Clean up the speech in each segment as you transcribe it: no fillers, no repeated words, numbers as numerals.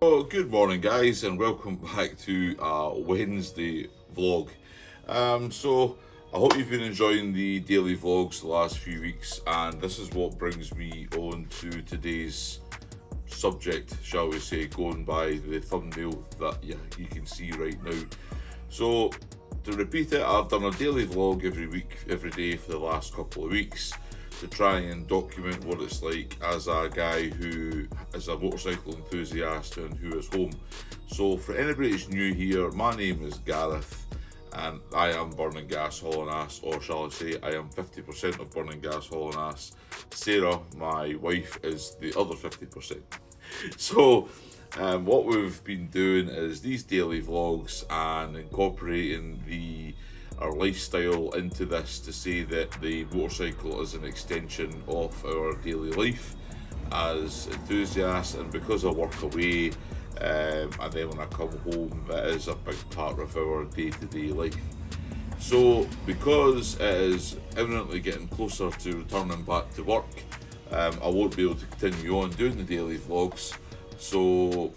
Oh, good morning, guys, and welcome back to our Wednesday vlog. So I hope you've been enjoying the daily vlogs the last few weeks, and this is what brings me on to today's subject, shall we say, going by the thumbnail that you can see right now. So to repeat it, I've done a daily vlog every week, every day for the last couple of weeks, to try and document what it's like as a guy who is a motorcycle enthusiast and who is home. So for anybody who's new here, my name is Gareth and I am burning gas, hauling ass, or shall I say I am 50% of burning gas, hauling ass. Sarah, my wife, is the other 50%. So what we've been doing is these daily vlogs and incorporating our lifestyle into this, to say that the motorcycle is an extension of our daily life as enthusiasts, and because I work away and then when I come home, it is a big part of our day-to-day life. So because it is imminently getting closer to returning back to work, I won't be able to continue on doing the daily vlogs. So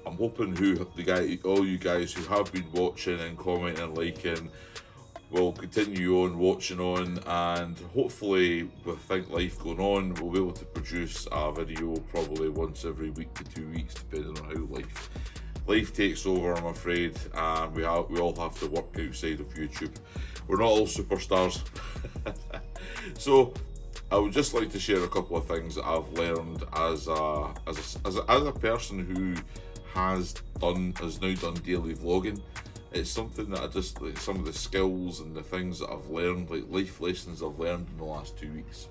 I'm hoping all you guys who have been watching and commenting and liking will continue on watching on, and hopefully with Think Life going on, we'll be able to produce a video probably once every week to 2 weeks, depending on how life takes over, I'm afraid, and we all have to work outside of YouTube. We're not all superstars. So I would just like to share a couple of things that I've learned as a person who has now done daily vlogging. It's something that I just like, some of the skills and the things that I've learned, like life lessons I've learned in the last 2 weeks.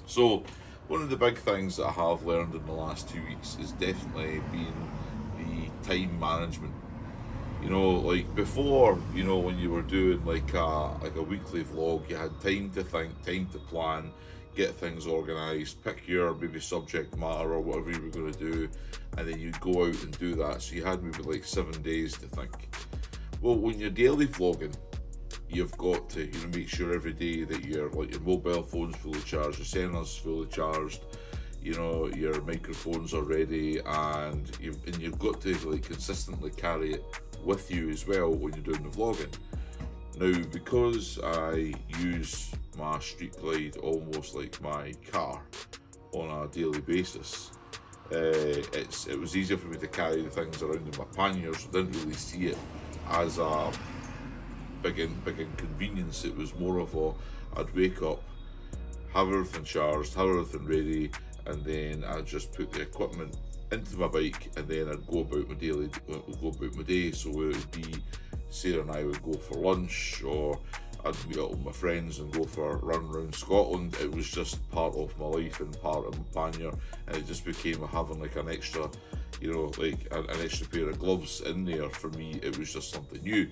So one of the big things that I have learned in the last 2 weeks is definitely been the time management. You know, like before, you know, when you were doing like a weekly vlog, you had time to think, time to plan, get things organised, pick your maybe subject matter or whatever you were going to do, and then you'd go out and do that. So you had maybe like 7 days to think. Well, when you're daily vlogging, you've got to make sure every day that your mobile phone's fully charged, your sensor's fully charged, your microphones are ready, and you've got to like consistently carry it with you as well when you're doing the vlogging. Now, because I use my Street Glide almost like my car on a daily basis, it was easier for me to carry the things around in my panniers, so I didn't really see it as a big inconvenience. It was more of I'd wake up, have everything charged, have everything ready, and then I'd just put the equipment into my bike, and then I'd go about my day. So it would be Sarah and I would go for lunch, or I'd meet up with my friends and go for a run around Scotland. It was just part of my life and part of my pannier, and it just became having like an extra, like an extra pair of gloves in there. For me, it was just something new.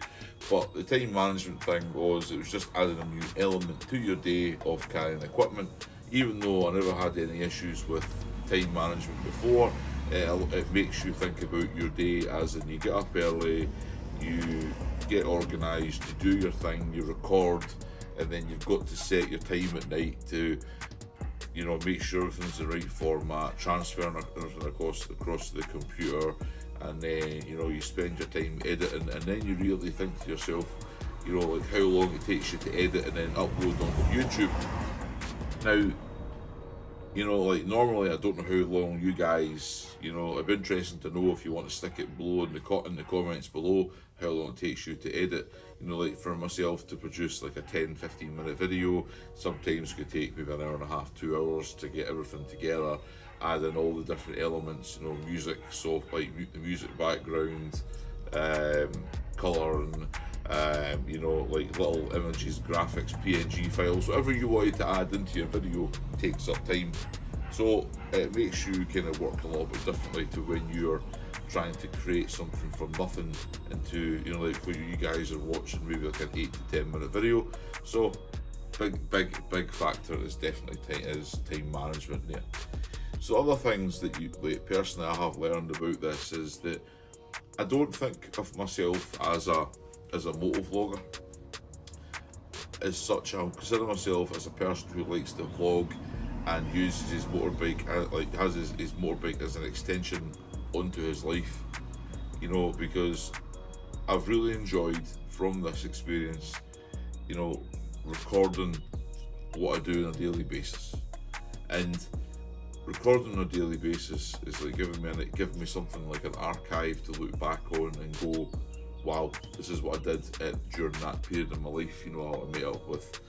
But the time management thing it was just adding a new element to your day of carrying equipment. Even though I never had any issues with time management before, it makes you think about your day, as in you get up early, you get organised, you do your thing, you record, and then you've got to set your time at night to make sure everything's the right format, transferring everything across the computer, and then you spend your time editing, and then you really think to yourself, like how long it takes you to edit and then upload onto YouTube. Now, like normally I don't know how long you guys, it'd be interesting to know if you want to stick it below in the comments below how long it takes you to edit. Like for myself to produce like a 10-15 minute video, sometimes it could take maybe an hour and a half, 2 hours to get everything together, add in all the different elements, music, so like the music background, colouring, like little images, graphics, PNG files, whatever you want to add into your video takes up time. So it makes you kind of work a little bit differently to when you're trying to create something from nothing into, like when you guys are watching maybe like an 8 to 10 minute video. So big factor is definitely time management there. So other things that personally I have learned about this is that I don't think of myself as a moto vlogger as such. I consider myself as a person who likes to vlog and uses his motorbike, has his motorbike as an extension onto his life, you know, because I've really enjoyed from this experience, you know, recording what I do on a daily basis. And recording on a daily basis is like giving me something like an archive to look back on and go, wow, this is what I did during that period of my life. You know, I met up with,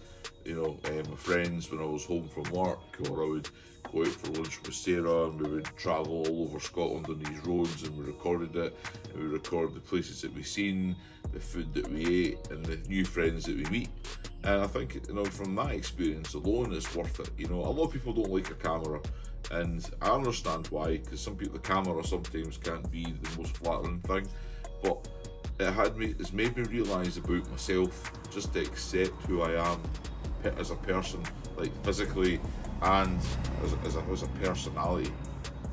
you know, my friends when I was home from work, or I would go out for lunch with Sarah, and we would travel all over Scotland on these roads, and we recorded it, and we recorded the places that we seen, the food that we ate, and the new friends that we meet. And I think, you know, from that experience alone, it's worth it. You know, a lot of people don't like a camera, and I understand why, because some people, the camera sometimes can't be the most flattering thing, but it's made me realise about myself, just to accept who I am as a person, like physically and as a personality.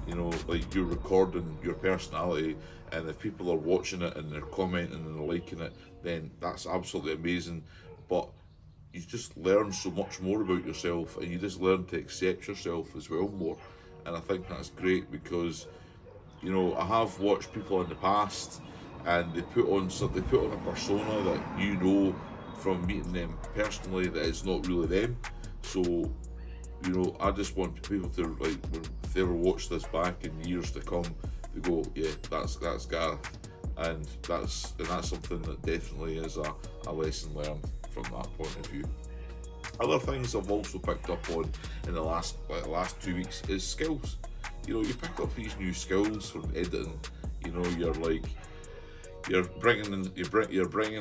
You know, like, you're recording your personality, and if people are watching it and they're commenting and they're liking it, then that's absolutely amazing. But you just learn so much more about yourself, and you just learn to accept yourself as well more. And I think that's great, because, you know, I have watched people in the past, and they put on a persona that, you know, from meeting them personally, that it's not really them. So, you know, I just want people to, like, if they ever watch this back in years to come, they go, yeah, that's Gareth, and that's something that definitely is a lesson learned from that point of view. Other things I've also picked up on in the last 2 weeks is skills. You know, you pick up these new skills from editing. You know, you're bringing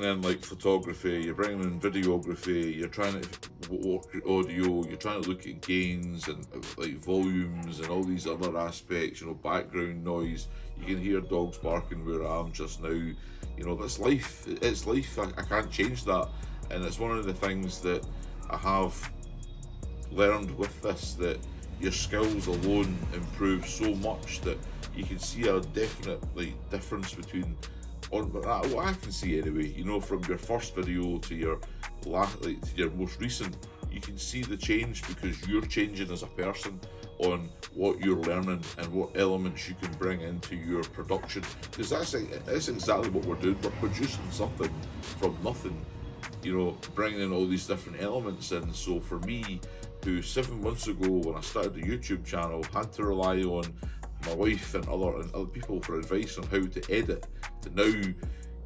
in like photography, you're bringing in videography, you're trying to work audio, you're trying to look at gains and like volumes and all these other aspects. You know, background noise. You can hear dogs barking where I am just now. You know, that's life. It's life. I can't change that, and it's one of the things that I have learned with this, that your skills alone improve so much that you can see a definite difference between, what I can see anyway, you know, from your first video to your to your most recent, you can see the change, because you're changing as a person on what you're learning and what elements you can bring into your production, because that's exactly what we're doing. We're producing something from nothing, you know, bringing in all these different elements in. So for me, who 7 months ago when I started the YouTube channel had to rely on my wife and other people for advice on how to edit, to now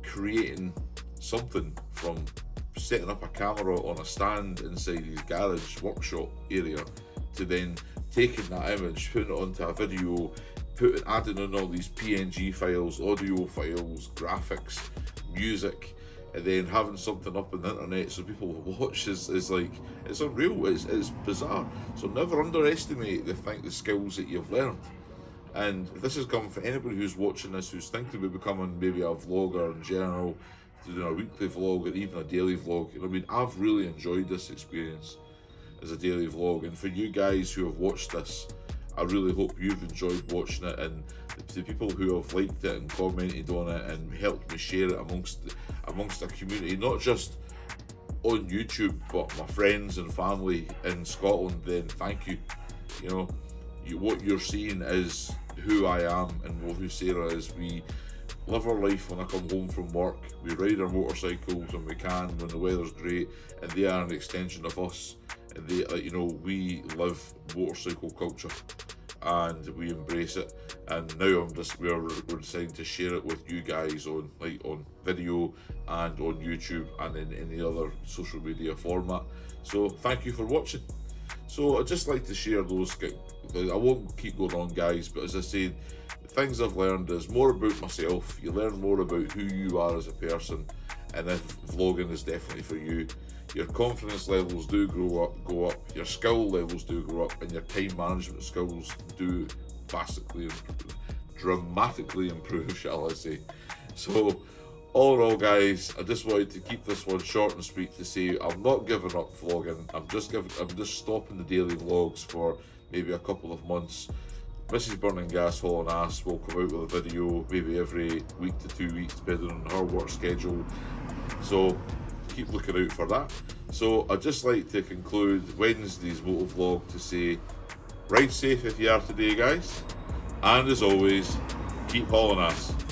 creating something from setting up a camera on a stand inside his garage workshop area, to then taking that image, putting it onto a video, adding in all these PNG files, audio files, graphics, music, and then having something up on the internet so people will watch is like, it's unreal, it's bizarre. So never underestimate the skills that you've learned. And this is coming for anybody who's watching this, who's thinking about becoming maybe a vlogger in general, doing a weekly vlog or even a daily vlog. I mean, I've really enjoyed this experience as a daily vlog, and for you guys who have watched this, I really hope you've enjoyed watching it, and to the people who have liked it and commented on it and helped me share it amongst a community, not just on YouTube, but my friends and family in Scotland, then thank you. You know, what you're seeing is who I am and who Sarah is. We live our life when I come home from work. We ride our motorcycles when we can, when the weather's great, and they are an extension of us. And they, you know, we live motorcycle culture, and we embrace it. And now we're deciding to share it with you guys on video and on YouTube and in any other social media format. So thank you for watching. So I'd just like to share those. I won't keep going on, guys, but as I said, the things I've learned is more about myself. You learn more about who you are as a person, and then vlogging is definitely for you. Your confidence levels do go up, your skill levels do go up, and your time management skills do dramatically improve, shall I say. So all in all, guys, I just wanted to keep this one short and sweet to say I'm not giving up vlogging. I'm just stopping the daily vlogs for maybe a couple of months. Mrs. Burning Gas Hauling Ass will come out with a video maybe every week to 2 weeks, depending on her work schedule. So keep looking out for that. So I'd just like to conclude Wednesday's moto vlog to say, ride safe if you are today, guys, and as always, Keep hauling ass.